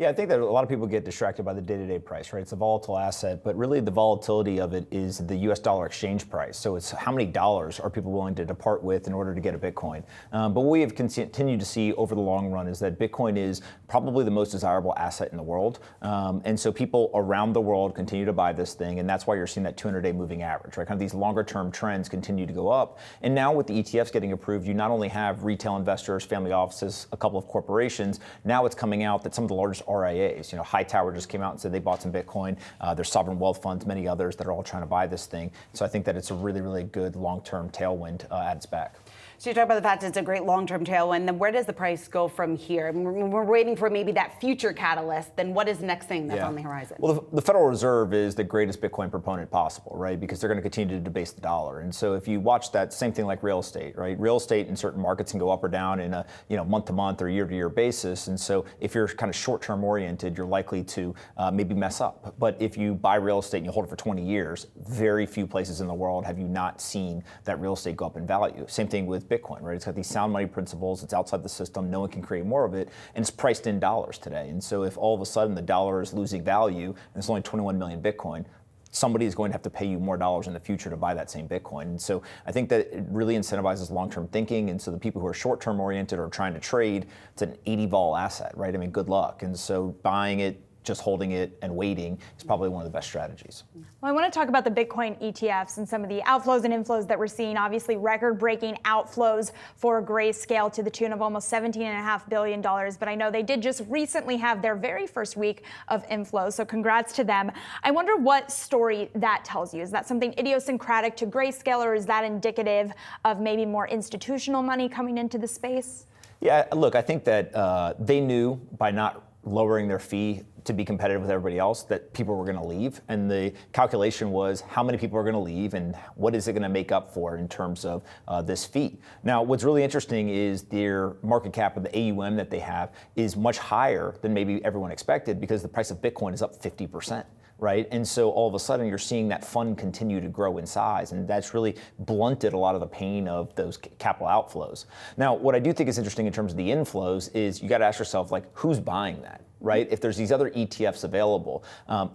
Yeah, I think that a lot of people get distracted by the day-to-day price, right? It's a volatile asset, but really the volatility of it is the US dollar exchange price. So it's how many dollars are people willing to depart with in order to get a Bitcoin. But what we have continued to see over the long run is that Bitcoin is probably the most desirable asset in the world. And so people around the world continue to buy this thing, and that's why you're seeing that 200-day moving average, right? Kind of these longer-term trends continue to go up. And now with the ETFs getting approved, you not only have retail investors, family offices, a couple of corporations, now it's coming out that some of the largest RIAs, Hightower just came out and said they bought some Bitcoin. There's sovereign wealth funds, many others that are all trying to buy this thing. So I think that it's a really, really good long-term tailwind at its back. So you talk about the fact it's a great long-term tailwind. Then where does the price go from here? I mean, we're waiting for maybe that future catalyst. Then what is the next thing that's on the horizon? Well, the Federal Reserve is the greatest Bitcoin proponent possible, right? Because they're going to continue to debase the dollar. And so if you watch that same thing like real estate, right? Real estate in certain markets can go up or down in a month-to-month or year-to-year basis. And so if you're kind of short-term oriented, you're likely to maybe mess up. But if you buy real estate and you hold it for 20 years, very few places in the world have you not seen that real estate go up in value. Same thing with Bitcoin, right? It's got these sound money principles. It's outside the system. No one can create more of it. And it's priced in dollars today. And so if all of a sudden the dollar is losing value and it's only 21 million Bitcoin, somebody is going to have to pay you more dollars in the future to buy that same Bitcoin. And so I think that it really incentivizes long-term thinking. And so the people who are short-term oriented or trying to trade, it's an 80 vol asset, right? I mean, good luck. And so buying it, just holding it and waiting is probably one of the best strategies. Well, I want to talk about the Bitcoin ETFs and some of the outflows and inflows that we're seeing. Obviously, record-breaking outflows for Grayscale to the tune of almost $17.5 billion. But I know they did just recently have their very first week of inflows, so congrats to them. I wonder what story that tells you. Is that something idiosyncratic to Grayscale, or is that indicative of maybe more institutional money coming into the space? Yeah, look, I think that they knew by not lowering their fee to be competitive with everybody else that people were going to leave. And the calculation was how many people are going to leave and what is it going to make up for in terms of this fee. Now, what's really interesting is their market cap of the AUM that they have is much higher than maybe everyone expected because the price of Bitcoin is up 50%. Right? And so all of a sudden you're seeing that fund continue to grow in size, and that's really blunted a lot of the pain of those capital outflows. Now, what I do think is interesting in terms of the inflows is you got to ask yourself, like, who's buying that, right? If there's these other ETFs available,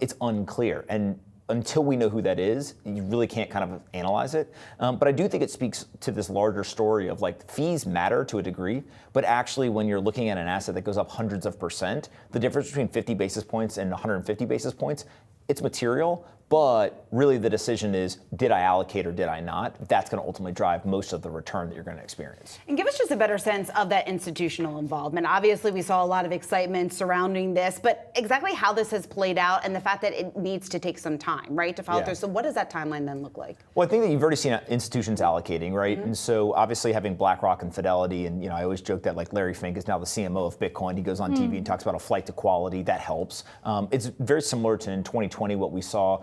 it's unclear. And until we know who that is, you really can't kind of analyze it. But I do think it speaks to this larger story of like fees matter to a degree, but actually when you're looking at an asset that goes up hundreds of %, the difference between 50 basis points and 150 basis points, it's material, but really the decision is, did I allocate or did I not? That's going to ultimately drive most of the return that you're going to experience. And give us just a better sense of that institutional involvement. Obviously, we saw a lot of excitement surrounding this, but exactly how this has played out and the fact that it needs to take some time, right, to follow through. So what does that timeline then look like? Well, I think that you've already seen institutions allocating, right? And so obviously having BlackRock and Fidelity, and I always joke that like Larry Fink is now the CMO of Bitcoin. He goes on TV and talks about a flight to quality. That helps. It's very similar to in 2020 what we saw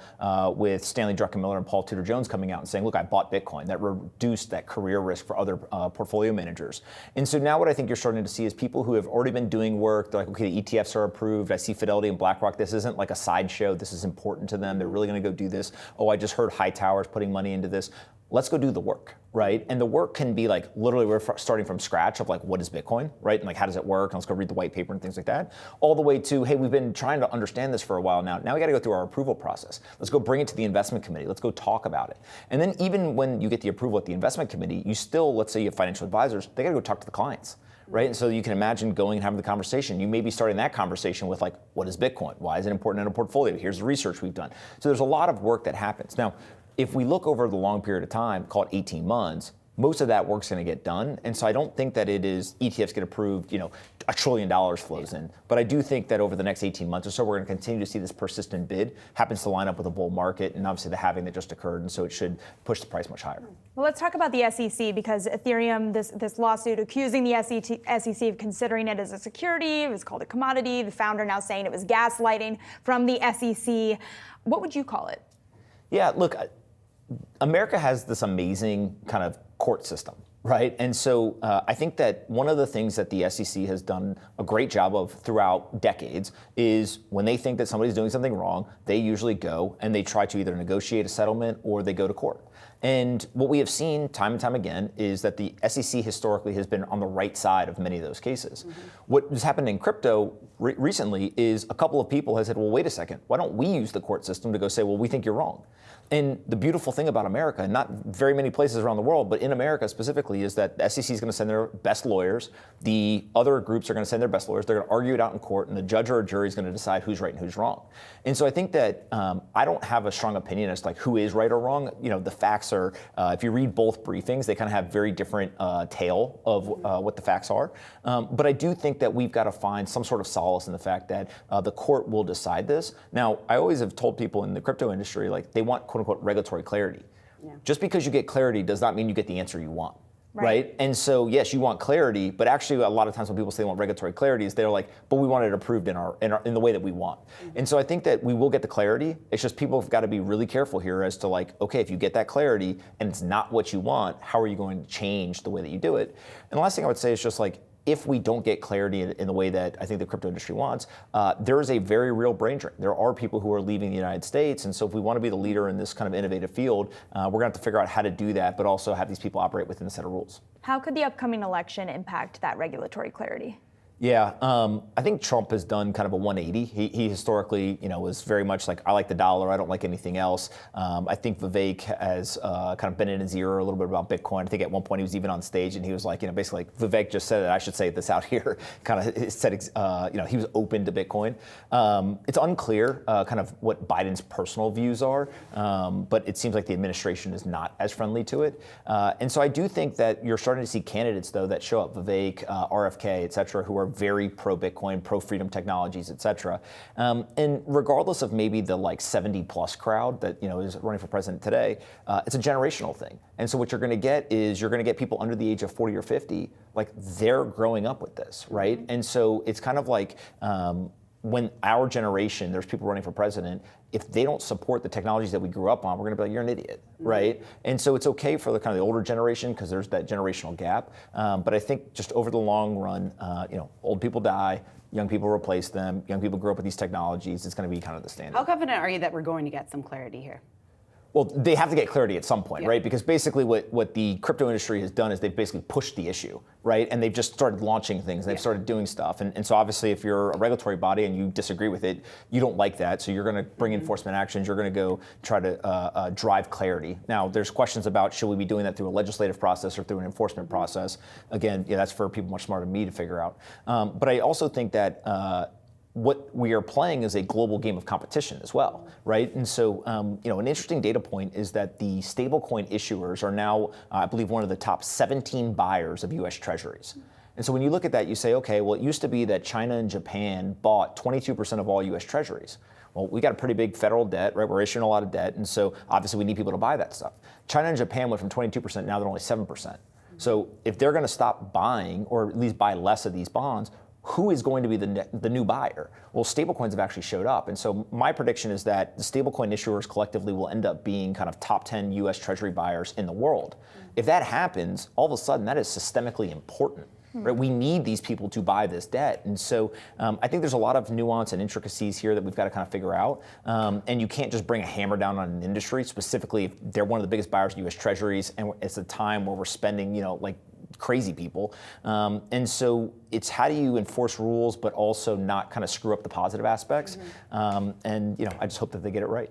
with Stanley Druckenmiller and Paul Tudor Jones coming out and saying, look, I bought Bitcoin. That reduced that career risk for other portfolio managers. And so now what I think you're starting to see is people who have already been doing work. They're like, okay, the ETFs are approved. I see Fidelity and BlackRock. This isn't like a sideshow. This is important to them. They're really going to go do this. Oh, I just heard Hightower's putting money into this. Let's go do the work, right? And the work can be like, literally we're starting from scratch of like, what is Bitcoin, right? And like, how does it work? And let's go read the white paper and things like that. All the way to, hey, we've been trying to understand this for a while now. Now we got to go through our approval process. Let's go bring it to the investment committee. Let's go talk about it. And then even when you get the approval at the investment committee, you still, let's say you have financial advisors, they got to go talk to the clients. Right? And so you can imagine going and having the conversation. You may be starting that conversation with like, what is Bitcoin? Why is it important in a portfolio? Here's the research we've done. So there's a lot of work that happens. Now, if we look over the long period of time, call it 18 months, most of that work's going to get done. And so I don't think that it is ETFs get approved, $1 trillion flows in. But I do think that over the next 18 months or so, we're going to continue to see this persistent bid. Happens to line up with a bull market and obviously the halving that just occurred. And so it should push the price much higher. Well, let's talk about the SEC, because Ethereum, this lawsuit accusing the SEC of considering it as a security, it was called a commodity. The founder now saying it was gaslighting from the SEC. What would you call it? Yeah, look, America has this amazing kind of court system, right? And so I think that one of the things that the SEC has done a great job of throughout decades is when they think that somebody's doing something wrong, they usually go and they try to either negotiate a settlement or they go to court. And what we have seen time and time again is that the SEC historically has been on the right side of many of those cases. What has happened in crypto recently is a couple of people have said, well, wait a second, why don't we use the court system to go say, well, we think you're wrong? And the beautiful thing about America, and not very many places around the world, but in America specifically, is that the SEC is going to send their best lawyers. The other groups are going to send their best lawyers. They're going to argue it out in court, and the judge or a jury is going to decide who's right and who's wrong. And so I think that I don't have a strong opinion as to like who is right or wrong. You know, the facts are, if you read both briefings, they kind of have very different tale of what the facts are. But I do think that we've got to find some sort of solace in the fact that the court will decide this. Now, I always have told people in the crypto industry, like they want quote unquote regulatory clarity. Yeah. Just because you get clarity does not mean you get the answer you want. Right? And so, yes, you want clarity, but actually a lot of times when people say they want regulatory clarity is they're like, but we want it approved in the way that we want. And so I think that we will get the clarity. It's just people have got to be really careful here as to like, okay, if you get that clarity and it's not what you want, how are you going to change the way that you do it? And the last thing I would say is just like, if we don't get clarity in the way that I think the crypto industry wants, there is a very real brain drain. There are people who are leaving the United States, and so if we want to be the leader in this kind of innovative field, we're going to have to figure out how to do that, but also have these people operate within a set of rules. How could the upcoming election impact that regulatory clarity? Yeah, I think Trump has done kind of a 180. He historically, was very much like, I like the dollar, I don't like anything else. I think Vivek has kind of been in his ear a little bit about Bitcoin. I think at one point he was even on stage and he was like, basically like, Vivek just said it, I should say this out here. Kind of said, he was open to Bitcoin. It's unclear kind of what Biden's personal views are, but it seems like the administration is not as friendly to it. And so I do think that you're starting to see candidates, though, that show up, Vivek, RFK, et cetera, who are very pro-Bitcoin, pro-freedom technologies, et cetera. And regardless of maybe the like 70-plus crowd that is running for president today, it's a generational thing. And so what you're going to get is you're going to get people under the age of 40 or 50, like they're growing up with this, right? And so it's kind of like when our generation, there's people running for president, if they don't support the technologies that we grew up on, we're going to be like, you're an idiot, right? And so it's okay for the kind of the older generation because there's that generational gap. But I think just over the long run, old people die, young people replace them, young people grow up with these technologies. It's going to be kind of the standard. How confident are you that we're going to get some clarity here? Well, they have to get clarity at some point, right? Because basically what the crypto industry has done is they've basically pushed the issue, right? And they've just started launching things. They've started doing stuff. And so obviously if you're a regulatory body and you disagree with it, you don't like that. So you're going to bring enforcement actions. You're going to go try to drive clarity. Now, there's questions about should we be doing that through a legislative process or through an enforcement process? Again, that's for people much smarter than me to figure out. But I also think that what we are playing is a global game of competition as well, right? And so, an interesting data point is that the stablecoin issuers are now, I believe, one of the top 17 buyers of U.S. Treasuries. And so when you look at that, you say, okay, well, it used to be that China and Japan bought 22% of all U.S. Treasuries. Well, we got a pretty big federal debt, right? We're issuing a lot of debt, and so obviously we need people to buy that stuff. China and Japan went from 22%, now they're only 7%. So if they're going to stop buying, or at least buy less of these bonds, who is going to be the new buyer? Well, stablecoins have actually showed up. And so my prediction is that the stablecoin issuers collectively will end up being kind of top 10 US Treasury buyers in the world. If that happens, all of a sudden that is systemically important. Right? We need these people to buy this debt. And so I think there's a lot of nuance and intricacies here that we've got to kind of figure out. And you can't just bring a hammer down on an industry, specifically if they're one of the biggest buyers of US Treasuries, and it's a time where we're spending, like crazy people. And so it's how do you enforce rules, but also not kind of screw up the positive aspects. And I just hope that they get it right.